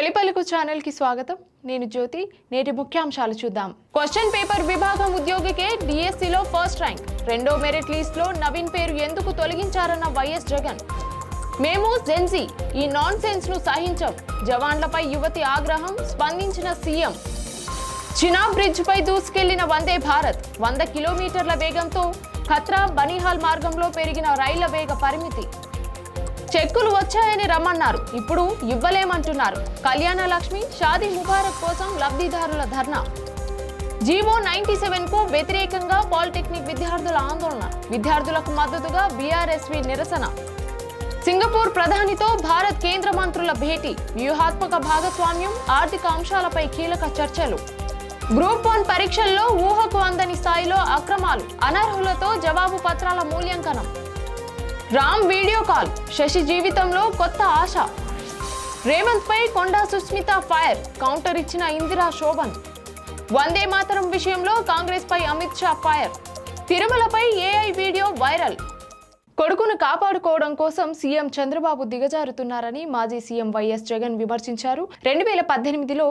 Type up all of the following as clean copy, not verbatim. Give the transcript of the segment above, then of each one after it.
తొలిపలుకు channel కి స్వాగతం. నేను జ్యోతి. నేటి ముఖ్యాంశాలు చూద్దాం. క్వశ్చన్ పేపర్ విభాగం ఉద్యోగికే డిఎస్సిలో ఫస్ట్ ర్యాంక్. రెండో మెరిట్ లిస్ట్ లో నవీన్ పేరు ఎందుకు తొలగించారన్న వైఎస్ జగన్. మేము జెన్జీ, ఈ నాన్ సెన్స్ ను సహించం. జవాన్లపై యువతి ఆగ్రహం, స్పందించిన సీఎం. చినాబ్ బ్రిడ్జ్ పై దూసుకెళ్లిన వందే భారత్. 100 కిలోమీటర్ల వేగంతో ఖత్రా బనిహాల్ మార్గంలో పెరిగిన రైళ్ల వేగ పరిమితి. చెక్కులు వచ్చాయని రమ్మన్నారు, ఇప్పుడు ఇవ్వలేమంటున్నారు. కళ్యాణ లక్ష్మి, షాదీ ముబారక్ కోసం లబ్ధిదారుల ధర్నా. జీవో 97 కు వ్యతిరేకంగా పాలిటెక్నిక్ విద్యార్థుల ఆందోళన. విద్యార్థులకు మద్దతుగా బీఆర్ఎస్వి నిరసన. సింగపూర్ ప్రధానితో భారత్ కేంద్ర మంత్రుల భేటీ. వ్యూహాత్మక భాగస్వామ్యం, ఆర్థిక అంశాలపై కీలక చర్చలు. గ్రూప్ 1 పరీక్షల్లో ఊహకు అందని స్థాయిలో అక్రమాలు. అనర్హులతో జవాబు పత్రాల మూల్యాంకనం. రామ్ వీడియో కాల్, శశి జీవితంలో కొత్త ఆశ. రేవంత్ పై కొండా సుస్మిత ఫైర్, కౌంటర్ ఇచ్చిన ఇందిరా శోభన్. వందే మాతరం విషయంలో కాంగ్రెస్ పై అమిత్ షా ఫైర్. తిరుమలపై ఏఐ వీడియో వైరల్. కొడుకును కాపాడుకోవడం కోసం సీఎం చంద్రబాబు దిగజారుతున్నారని మాజీ సీఎం వైఎస్ జగన్ విమర్శించారు. 2018లో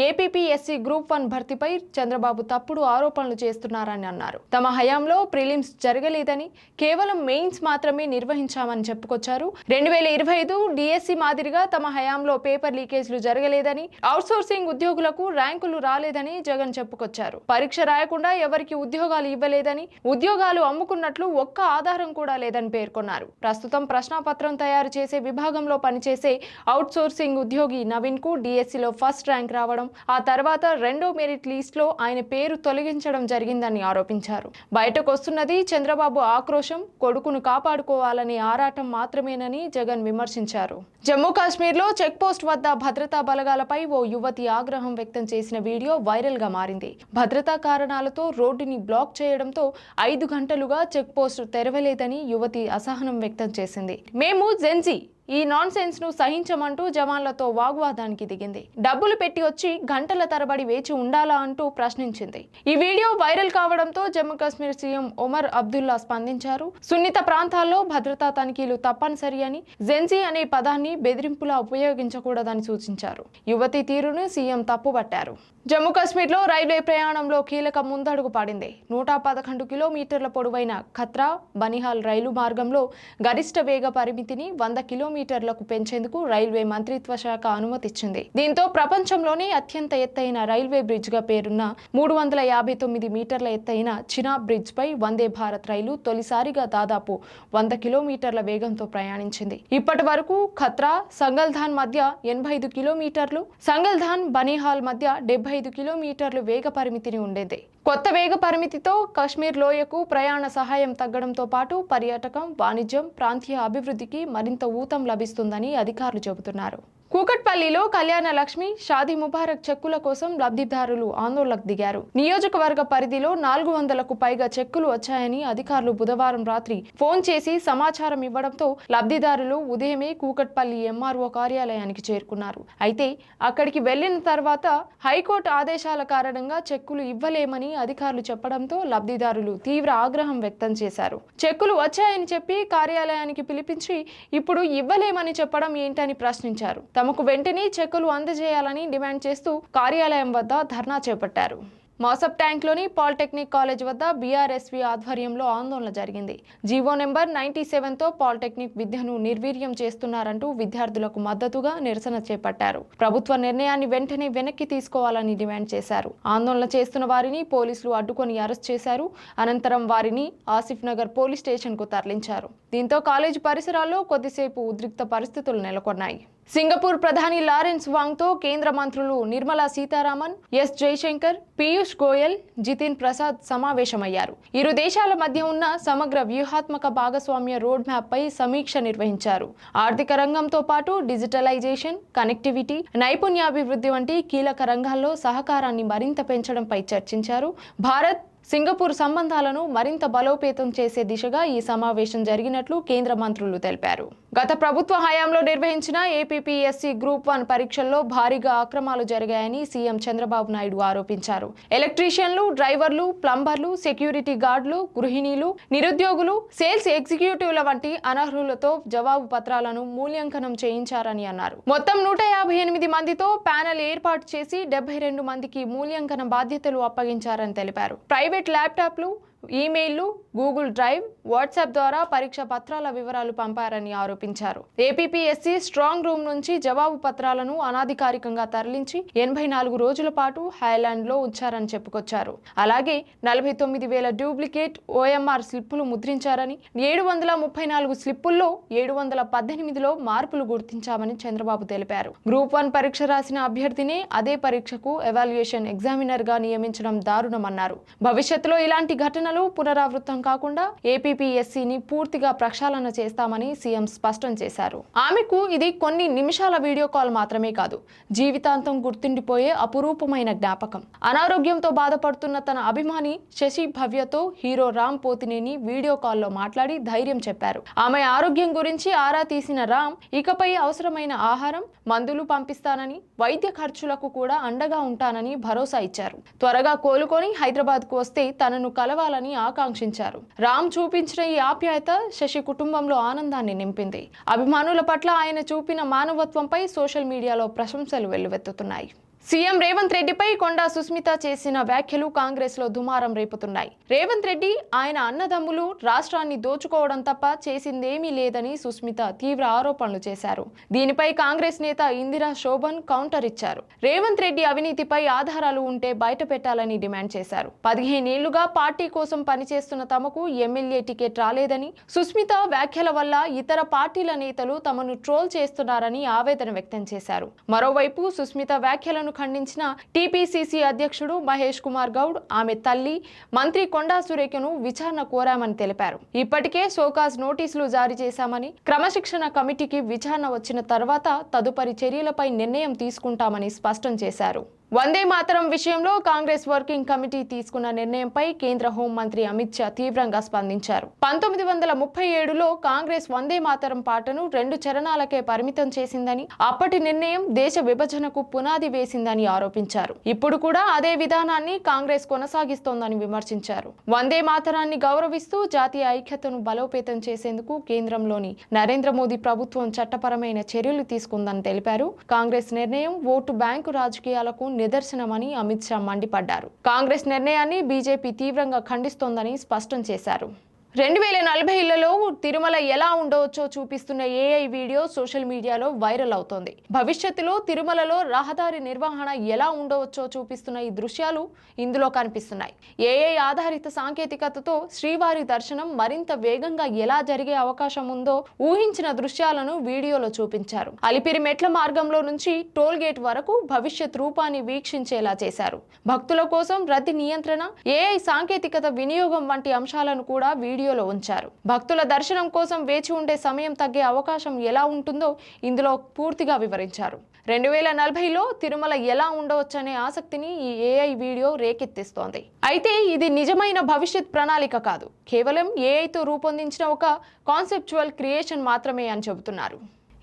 ఏపీపీఎస్సీ గ్రూప్ 1 భర్తీపై చంద్రబాబు తప్పుడు ఆరోపణలు చేస్తున్నారని అన్నారు. తమ హయాంలో ప్రిలిమ్స్ జరగలేదని, కేవలం మెయిన్స్ మాత్రమే నిర్వహించామని చెప్పుకొచ్చారు. 2025 డిఎస్సీ మాదిరిగా తమ హయాంలో పేపర్ లీకేజ్లు జరగలేదని, అవుట్సోర్సింగ్ ఉద్యోగులకు ర్యాంకులు రాలేదని జగన్ చెప్పుకొచ్చారు. పరీక్ష రాయకుండా ఎవరికి ఉద్యోగాలు ఇవ్వలేదని, ఉద్యోగాలు అమ్ముకున్నట్లు ఒక్క ఆధారం కూడా లేదని పేర్కొన్నారు. ప్రస్తుతం ప్రశ్నాపత్రం తయారు చేసే విభాగంలో పనిచేసే అవుట్ సోర్సింగ్ ఉద్యోగి నవీన్ కు డిఎస్సిలో ఫస్ట్ ర్యాంక్ రావడం, ఆ తర్వాత రెండో మెరిట్ లిస్ట్ లో ఆయన పేరు తొలగించడం జరిగిందని ఆరోపించారు. బయటకు వస్తున్నది చంద్రబాబు ఆక్రోశం, కొడుకును కాపాడుకోవాలని ఆరాటం మాత్రమేనని జగన్ విమర్శించారు. జమ్మూ కాశ్మీర్ లో చెక్ పోస్ట్ వద్ద భద్రతా బలగాలపై ఓ యువతి ఆగ్రహం వ్యక్తం చేసిన వీడియో వైరల్ గా మారింది. భద్రతా కారణాలతో రోడ్డుని బ్లాక్ చేయడంతో 5 గంటలుగా చెక్ పోస్ట్ తెరవలేదని యువతి అసహనం వ్యక్తం చేసింది. మేము జెన్జీ, ఈ నాన్ సెన్స్ ను సహించమంటూ జవాన్లతో వాగ్వాదానికి దిగింది. డబ్బులు పెట్టి వచ్చి గంటల తరబడి వేచి ఉండాలా అంటూ ప్రశ్నించింది. ఈ వీడియో వైరల్ కావడంతో జమ్మూ కాశ్మీర్ సీఎం ఒమర్ అబ్దుల్లా స్పందించారు. సున్నిత ప్రాంతాల్లో భద్రతా తనిఖీలు తప్పనిసరి అని, జెన్జీ అనే పదాన్ని బెదిరింపులా ఉపయోగించకూడదని సూచించారు. యువతి తీరును సీఎం తప్పుపట్టారు. జమ్మూ కాశ్మీర్ లో రైల్వే ప్రయాణంలో కీలక ముందడుగు పడింది. 111 కిలోమీటర్ల పొడవైన ఖత్రా బనిహాల్ రైలు మార్గంలో గరిష్ట వేగ పరిమితిని 100 కిలోమీటర్లకు పెంచేందుకు రైల్వే మంత్రిత్వ శాఖ అనుమతిచ్చింది. దీంతో ప్రపంచంలోనే అత్యంత ఎత్తైన రైల్వే బ్రిడ్జ్ గా పేరున్న 359 మీటర్ల ఎత్తైన చినాబ్ బ్రిడ్జ్ పై వందే భారత్ రైలు తొలిసారిగా దాదాపు 100 కిలోమీటర్ల వేగంతో ప్రయాణించింది. ఇప్పటి వరకు ఖత్రా సంగల్ధాన్ మధ్య 85 కిలోమీటర్లు, సంగల్ధాన్ బనిహాల్ మధ్య 75 కిలోమీటర్లు వేగ పరిమితిని ఉండేది. కొత్త వేగ పరిమితితో కశ్మీర్ లోయకు ప్రయాణ సహాయం తగ్గడంతో పాటు పర్యాటకం, వాణిజ్యం, ప్రాంతీయ అభివృద్ధికి మరింత ఊతం లభిస్తుందని అధికారులు చెబుతున్నారు. కూకట్పల్లిలో కళ్యాణ లక్ష్మి, షాదీ ముబారక్ చెక్కుల కోసం లబ్ధిదారులు ఆందోళనకు దిగారు. నియోజకవర్గ పరిధిలో 400కు పైగా చెక్కులు వచ్చాయని అధికారులు బుధవారం రాత్రి ఫోన్ చేసి సమాచారం ఇవ్వడంతో లబ్ధిదారులు ఉదయమే కూకట్పల్లి ఎంఆర్ఓ కార్యాలయానికి చేరుకున్నారు. అయితే అక్కడికి వెళ్లిన తర్వాత హైకోర్టు ఆదేశాల కారణంగా చెక్కులు ఇవ్వలేమని అధికారులు చెప్పడంతో లబ్ధిదారులు తీవ్ర ఆగ్రహం వ్యక్తం చేశారు. చెక్కులు వచ్చాయని చెప్పి కార్యాలయానికి పిలిపించి ఇప్పుడు ఇవ్వలేమని చెప్పడం ఏంటని ప్రశ్నించారు. తమకు వెంటనే చెక్కులు అందజేయాలని డిమాండ్ చేస్తూ కార్యాలయం వద్ద ధర్నా చేపట్టారు. మోసప్ ట్యాంక్లోని పాలిటెక్నిక్ కాలేజ్ వద్ద బీఆర్ఎస్వి ఆధ్వర్యంలో ఆందోళన జరిగింది. జీవో నెంబర్ 97తో పాలిటెక్నిక్ విద్యను నిర్వీర్యం చేస్తున్నారంటూ విద్యార్థులకు మద్దతుగా నిరసన చేపట్టారు. ప్రభుత్వ నిర్ణయాన్ని వెంటనే వెనక్కి తీసుకోవాలని డిమాండ్ చేశారు. ఆందోళన చేస్తున్న వారిని పోలీసులు అడ్డుకొని అరెస్ట్ చేశారు. అనంతరం వారిని ఆసిఫ్ నగర్ పోలీస్ స్టేషన్ కు తరలించారు. దీంతో కాలేజీ పరిసరాల్లో కొద్దిసేపు ఉద్రిక్త పరిస్థితులు నెలకొన్నాయి. సింగపూర్ ప్రధాని లారెన్స్ వాంగ్ తో కేంద్ర మంత్రులు నిర్మలా సీతారామన్, ఎస్ జైశంకర్, పీయూష్ గోయల్, జితిన్ ప్రసాద్ సమావేశమయ్యారు. ఇరు దేశాల మధ్య ఉన్న సమగ్ర వ్యూహాత్మక భాగస్వామ్య రోడ్ మ్యాప్ పై సమీక్ష నిర్వహించారు. ఆర్థిక రంగంతో పాటు డిజిటలైజేషన్, కనెక్టివిటీ, నైపుణ్యాభివృద్ధి వంటి కీలక రంగాల్లో సహకారాన్ని మరింత పెంచడంపై చర్చించారు. భారత్ సింగపూర్ సంబంధాలను మరింత బలోపేతం చేసే దిశగా ఈ సమావేశం జరిగినట్లు కేంద్ర మంత్రులు తెలిపారు. గత ప్రభుత్వ హయాంలో నిర్వహించిన ఏపీపీఎస్సీ గ్రూప్ 1 పరీక్షల్లో భారీగా అక్రమాలు జరిగాయని సీఎం చంద్రబాబు నాయుడు ఆరోపించారు. ఎలక్ట్రీషియన్లు, డ్రైవర్లు, ప్లంబర్లు, సెక్యూరిటీ గార్డులు, గృహిణీలు, నిరుద్యోగులు, సేల్స్ ఎగ్జిక్యూటివ్ల వంటి అనర్హులతో జవాబు పత్రాలను మూల్యాంకనం చేయించారని అన్నారు. మొత్తం 158 మందితో ప్యానెల్ ఏర్పాటు చేసి 72 మందికి మూల్యాంకన బాధ్యతలు అప్పగించారని తెలిపారు. ప్రైవేట్ ల్యాప్టాప్లు, ఈమెయిల్లు, గూగుల్ డ్రైవ్, వాట్సాప్ ద్వారా పరీక్ష పత్రాల వివరాలు పంపారని ఆరోపించారు. ఏపీపీఎస్సీ స్ట్రాంగ్ రూమ్ నుంచి జవాబు పత్రాలను అనాధికారికంగా తరలించి 84 రోజుల పాటు హైలాండ్లో ఉంచారని చెప్పుకొచ్చారు. అలాగే 49,000 డూప్లికేట్ ఓఎంఆర్ స్లిప్పులు ముద్రించారని, 734 స్లిప్పుల్లో 718లో మార్పులు గుర్తించామని చంద్రబాబు తెలిపారు. గ్రూప్ 1 పరీక్ష రాసిన అభ్యర్థినే అదే పరీక్షకు ఎవాల్యుయేషన్ ఎగ్జామినర్ గా నియమించడం దారుణమన్నారు. భవిష్యత్తులో ఇలాంటి ఘటనలు పునరావృతం కాకుండా ఏపీపీఎస్సీని పూర్తిగా ప్రక్షాళన చేస్తామని సీఎం స్పష్టం చేశారు. ఆమెకు ఇది కొన్ని నిమిషాల వీడియో కాల్ మాత్రమే కాదు, జీవితాంతం గుర్తుండిపోయే అపురూపమైన జ్ఞాపకం. అనారోగ్యంతో బాధపడుతున్న తన అభిమాని శశి భవ్యతో హీరో రామ్ పోతినేని వీడియో కాల్లో మాట్లాడి ధైర్యం చెప్పారు. ఆమె ఆరోగ్యం గురించి ఆరా తీసిన రామ్ ఇకపై అవసరమైన ఆహారం, మందులు పంపిస్తానని, వైద్య ఖర్చులకు కూడా అండగా ఉంటానని భరోసా ఇచ్చారు. త్వరగా కోలుకొని హైదరాబాద్కు వస్తే తనను కలవాలని ఆకాంక్షించారు. రామ్ చూపించిన ఈ ఆప్యాయత శశి కుటుంబంలో ఆనందాన్ని నింపింది. అభిమానుల పట్ల ఆయన చూపిన మానవత్వంపై సోషల్ మీడియాలో ప్రశంసలు వెల్లువెత్తుతున్నాయి. సీఎం రేవంత్ రెడ్డిపై కొండా సుస్మిత చేసిన వ్యాఖ్యలు కాంగ్రెస్ లో దుమారం రేపుతున్నాయి. రేవంత్ రెడ్డి, ఆయన అన్నదమ్ములు రాష్ట్రాన్ని దోచుకోవడం తప్ప చేసిందేమీ లేదని సుస్మిత తీవ్ర ఆరోపణలు చేశారు. దీనిపై కాంగ్రెస్ నేత ఇందిరా శోభన్ కౌంటర్ ఇచ్చారు. రేవంత్ రెడ్డి అవినీతిపై ఆధారాలు ఉంటే బయట పెట్టాలని డిమాండ్ చేశారు. 15 ఏళ్లుగా పార్టీ కోసం పనిచేస్తున్న తమకు ఎమ్మెల్యే టికెట్ రాలేదని, సుస్మిత వ్యాఖ్యల వల్ల ఇతర పార్టీల నేతలు తమను ట్రోల్ చేస్తున్నారని ఆవేదన వ్యక్తం చేశారు. మరోవైపు సుస్మిత వ్యాఖ్యలను ఖండించిన టీపీసీసీ అధ్యక్షుడు మహేష్ కుమార్ గౌడ్, ఆమె తల్లి మంత్రి కొండా సురేఖను విచారణ కోరామని తెలిపారు. ఇప్పటికే షోకాజ్ నోటీసులు జారీ చేశామని, క్రమశిక్షణ కమిటీకి విచారణ వచ్చిన తర్వాత తదుపరి చర్యలపై నిర్ణయం తీసుకుంటామని స్పష్టం చేశారు. వందే మాతరం విషయంలో కాంగ్రెస్ వర్కింగ్ కమిటీ తీసుకున్న నిర్ణయంపై కేంద్ర హోంమంత్రి అమిత్ షా తీవ్రంగా స్పందించారు. 1937లో కాంగ్రెస్ వందే మాతరం పాటను 2 చరణాలకే పరిమితం చేసిందని, అప్పటి నిర్ణయం దేశ విభజనకు పునాది వేసిందని ఆరోపించారు. ఇప్పుడు కూడా అదే విధానాన్ని కాంగ్రెస్ కొనసాగిస్తోందని విమర్శించారు. వందే మాతరాన్ని గౌరవిస్తూ జాతీయ ఐక్యతను బలోపేతం చేసేందుకు కేంద్రంలోని నరేంద్ర మోదీ ప్రభుత్వం చట్టపరమైన చర్యలు తీసుకుందని తెలిపారు. కాంగ్రెస్ నిర్ణయం ఓటు బ్యాంకు రాజకీయాలకు నిదర్శనమని అమిత్ షా మండిపడ్డారు. కాంగ్రెస్ నిర్ణయాన్ని బీజేపీ తీవ్రంగా ఖండిస్తోందని స్పష్టం చేశారు. 2040లో తిరుమల ఎలా ఉండవచ్చో చూపిస్తున్న ఏఐ వీడియో సోషల్ మీడియాలో వైరల్ అవుతోంది. భవిష్యత్తులో తిరుమలలో రహదారి నిర్వహణ ఎలా ఉండవచ్చో చూపిస్తున్న ఈ దృశ్యాలు ఇందులో కనిపిస్తున్నాయి. ఏఐ ఆధారిత సాంకేతికతతో శ్రీవారి దర్శనం మరింత వేగంగా ఎలా జరిగే అవకాశం ఉందో ఊహించిన దృశ్యాలను వీడియోలో చూపించారు. అలిపిరి మెట్ల మార్గంలో నుంచి టోల్ గేట్ వరకు భవిష్యత్ రూపాన్ని వీక్షించేలా చేశారు. భక్తుల కోసం రద్దీ నియంత్రణ, ఏఐ సాంకేతికత వినియోగం వంటి అంశాలను కూడా వీడియోలో ఉంచారు. భక్తుల దర్శనం కోసం వేచి ఉండే సమయం తగ్గే అవకాశం ఎలా ఉంటుందో ఇందులో పూర్తిగా వివరించారు. 2040లో తిరుమల ఎలా ఉండవచ్చనే ఆసక్తిని ఈ ఏఐ వీడియో రేకెత్తిస్తోంది. అయితే ఇది నిజమైన భవిష్యత్ ప్రణాళిక కాదు, కేవలం ఏఐతో రూపొందించిన ఒక కాన్సెప్చువల్ క్రియేషన్ మాత్రమే అని చెబుతున్నారు.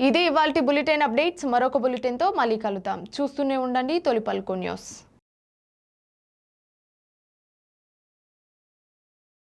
ఇది ఇవాల్టి బులెటిన్ అప్డేట్స్. మరొక బులెటిన్తో మళ్ళీ కలుద్దాం. చూస్తూనే ఉండండి తొలి పలుకు న్యూస్.